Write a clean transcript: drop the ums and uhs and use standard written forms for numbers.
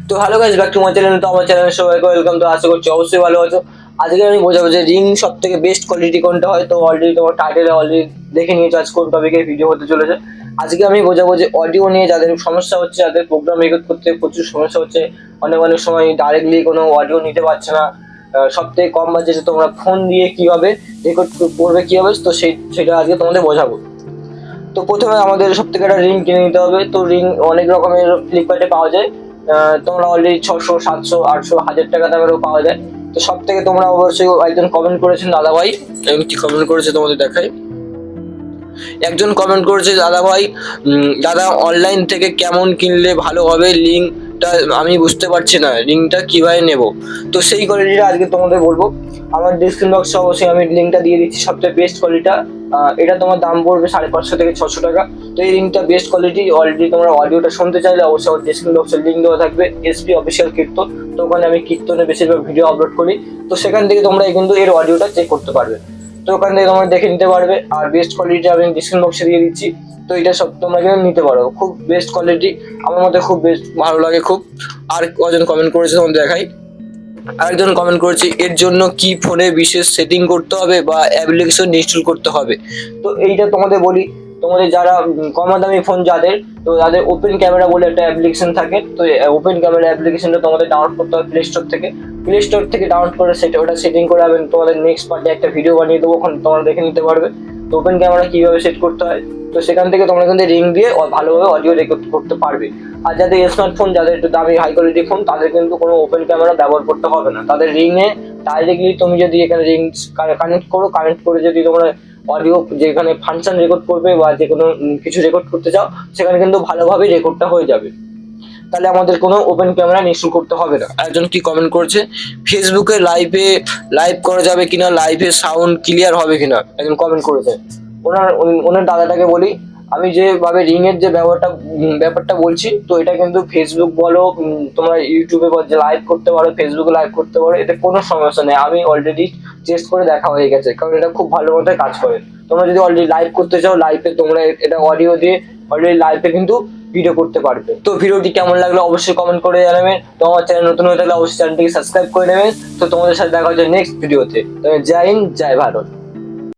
তো hello guys, back to my channel. তো আমার চ্যানেলে সবাইকে ওয়েলকাম। তো আশা করছি অবশ্যই ভালো আছো। আজকে আমি বোঝাবো যে রিং সব থেকে বেস্ট কোয়ালিটি কোনটা হয়। তো অলরেডি তোমার টাইটেলে অলরেডি দেখে নিয়েছো আজ কোন টপিকের ভিডিও হতে চলেছে। আজকে আমি বোঝাবো যে অডিও নিয়ে যাদের সমস্যা হচ্ছে, যাদের প্রোগ্রাম রেকর্ড করতে প্রচুর সমস্যা হচ্ছে, অনেক অনেক সময় ডাইরেক্টলি কোনো অডিও নিতে পারছে না। সব থেকে কম বাজেটে তোমরা ফোন দিয়ে কিভাবে রেকর্ড করবে কিভাবে, তো সেটা আজকে তোমাদের বোঝাবো। তো প্রথমে আমাদের সব থেকে একটা রিং কিনে নিতে হবে। তো রিং অনেক রকমের ফ্লিপকার্টে পাওয়া যায়। তোমরা অলরেডি 600, 700, 800, 1000 টাকা দামেরও পাওয়া যায়। তো সব থেকে তোমরা অবশ্যই, একজন কমেন্ট করেছেন দাদা ভাই, আমি কি কমেন্ট করেছে তোমাদের দেখাই। একজন কমেন্ট করেছে, দাদা ভাই দাদা অনলাইন থেকে কেমন কিনলে ভালো হবে, লিঙ্কটা আমি বুঝতে পারছি না, লিঙ্কটা কিভাবে নেব। তো সেই কোয়ালিটিটা আজকে তোমাদের বলবো। আমার ডিসক্রিপশন বক্সে অবশ্যই আমি লিঙ্কটা দিয়ে দিচ্ছি, সবচেয়ে বেস্ট কোয়ালিটিটা। এটা তোমার দাম পড়বে 550 থেকে 600 টাকা। তো এই লিঙ্কটা বেস্ট কোয়ালিটি। অলরেডি তোমরা অডিওটা শুনতে চাইলে অবশ্যই আমার ডিসক্রিপশন বক্সে লিঙ্ক দেওয়া থাকবে, এসপি অফিসিয়াল কীর্তন। তো ওখানে আমি কীর্তনে বেশিরভাগ ভিডিও আপলোড করি। তো সেখান থেকে তোমরা কিন্তু এর অডিওটা চেক করতে পারবে। তো ওখান থেকে তোমরা দেখে নিতে পারবে। আর বেস্ট কোয়ালিটি আমি ডিসক্রিপশন বক্সে দিয়ে দিচ্ছি। তো এটা সব তোমরা কিন্তু নিতে পারো, খুব বেস্ট কোয়ালিটি, আমার মধ্যে খুব বেস্ট ভালো লাগে খুব। আর কজন কমেন্ট করেছে তোমাদের দেখাই। আরেকজন কমেন্ট করেছে, এর জন্য কি ফোনে বিশেষ সেটিং করতে হবে বা অ্যাপ্লিকেশন ইনস্টল করতে হবে। তো এইটা তোমাদের বলি, তোমাদের যারা কম দামি ফোন যাদের, তো তাদের ওপেন ক্যামেরা বলে একটা অ্যাপ্লিকেশন থাকে। তো ওপেন ক্যামেরা অ্যাপ্লিকেশনটা তোমাদের ডাউনলোড করতে হবে প্লে স্টোর থেকে ডাউনলোড করে ওটা সেটিং করে আমি তোমাদের নেক্সট পার্টে একটা ভিডিও বানিয়ে দেবো, ওখানে তোমরা দেখে নিতে পারবে তো ওপেন ক্যামেরা কিভাবে সেট করতে হয়। তো সেখান থেকে তোমরা কিন্তু রিং দিয়ে ভালোভাবে অডিও রেকর্ড করতে পারবে। আর যাদের স্মার্টফোন, যাদের একটু দামি হাই কোয়ালিটি ফোন, তাদের কিন্তু কোনো ওপেন ক্যামেরা ব্যবহার করতে হবে না। তাদের রিংয়ে ডাইরেক্টলি তুমি যদি এখানে রিং কানেক্ট করে যদি তোমরা অডিও যেখানে ফাংশন রেকর্ড করবে বা যে কোনো কিছু রেকর্ড করতে চাও, সেখানে কিন্তু ভালোভাবে রেকর্ডটা হয়ে যাবে। তাহলে আমাদের কোনো ওপেন ক্যামেরা ইনস্টল করতে হবে না। একজন কি কমেন্ট করেছে, ফেসবুকে লাইভ করা যাবে কিনা, লাইভে সাউন্ড ক্লিয়ার হবে কিনা, একজন কমেন্ট করেছে। ওনার দাদাটাকে বলি, আমি যেভাবে রিং এর যে ব্যাপারটা বলছি, তো এটা কিন্তু ফেসবুক বলো, তোমরা ইউটিউবে যে লাইভ করতে পারো, ফেসবুকে লাইভ করতে পারো, এতে কোনো সমস্যা নেই। আমি অলরেডি টেস্ট করে দেখা হয়ে গেছে, কারণ এটা খুব ভালো মতো কাজ করে। তোমরা যদি অলরেডি লাইভ করতে চাও, লাইভে তোমরা এটা অডিও দিয়ে অলরেডি লাইভে কিন্তু ভিডিও করতে পারবে। তো ভিডিওটি কেমন লাগলো অবশ্যই কমেন্ট করে জানাবেন। তো আমার চ্যানেল নতুন হয়ে থাকলে অবশ্যই চ্যানেলটিকে সাবস্ক্রাইব করে নেবেন। তো তোমাদের সাথে দেখা হচ্ছে নেক্সট ভিডিওতে। জয় হিন্দ, জয় ভারত।